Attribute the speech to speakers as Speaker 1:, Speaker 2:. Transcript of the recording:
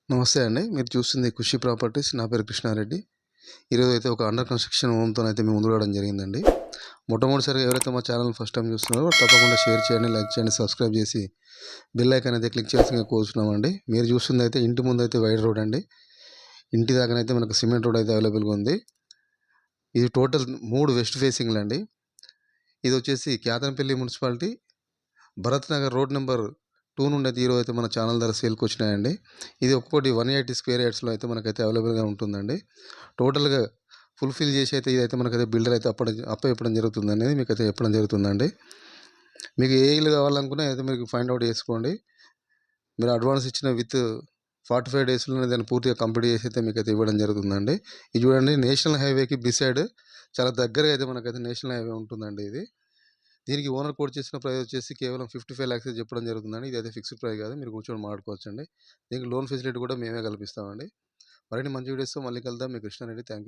Speaker 1: నమస్తే అండి. మీరు చూస్తుంది ఖుషి ప్రాపర్టీస్. నా పేరు కృష్ణారెడ్డి. ఈరోజు అయితే ఒక అండర్ కన్‌స్ట్రక్షన్ హోమ్‌తోనైతే మేము ముందుకు రావడం జరిగిందండి. మొట్టమొదటిసారిగా ఎవరైతే మా ఛానెల్‌ని ఫస్ట్ టైమ్ చూస్తున్నారో తప్పకుండా షేర్ చేయండి, లైక్ చేయండి, సబ్స్క్రైబ్ చేసి బెల్ ఐకాన్ అయితే క్లిక్ చేయాల్సిందిగా కోరుచున్నామండి. మీరు చూస్తుందైతే ఇంటి ముందైతే వైడ్ రోడ్ అండి. ఇంటి దాకానైతే మనకు సిమెంట్ రోడ్ అయితే అవైలబుల్‌గా ఉంది. ఇది టోటల్ 3 వెస్ట్ ఫేసింగ్‌లండి. ఇదొచ్చేసి Ketanapalli municipality, Bharat Nagar road number 2 నుండి అయితే ఈరోజు అయితే మన ఛానల్ ద్వారా సేల్‌కొచ్చినాయండి. ఇది ఒక్కొక్కటి 180 స్క్వేర్ యార్డ్స్‌లో అయితే మనకైతే అవైలబుల్‌గా ఉంటుందండి. టోటల్‌గా ఫుల్‌ఫిల్ చేసి అయితే ఇదైతే మనకైతే బిల్డర్ అయితే అప్పచెప్పడం జరుగుతుందనేది మీకైతే చెప్పడం జరుగుతుందండి. మీకు ఏ ఇల్లు కావాలనుకున్నా అయితే మీరు ఫైండ్ ఔట్ చేసుకోండి. మీరు అడ్వాన్స్ ఇచ్చిన విత్ 45 డేస్‌లోనే దాన్ని పూర్తిగా కంప్లీట్ చేసి అయితే మీకైతే ఇవ్వడం జరుగుతుందండి. ఇది చూడండి, నేషనల్ హైవేకి బిసైడ్ చాలా దగ్గరగా అయితే మనకైతే నేషనల్ హైవే ఉంటుందండి ఇది. దీనికి ఓనర్ కోట్ చేసిన ప్రైస్ వచ్చేసి కేవలం 55 లాక్స్ చెప్పడం జరుగుతుందండి. ఇదైతే ఫిక్స్డ్ ప్రైస్ కాదు. మీరు కూర్చొని మాట్లాడుకోవచ్చండి. దీనికి లోన్ ఫెసిలిటీ కూడా మేమే కల్పిస్తామండి. మరిన్ని మంచి వీడియోస్‌తో మళ్ళీ కలుద్దాం. మీ కృష్ణారెడ్డి. Thank you.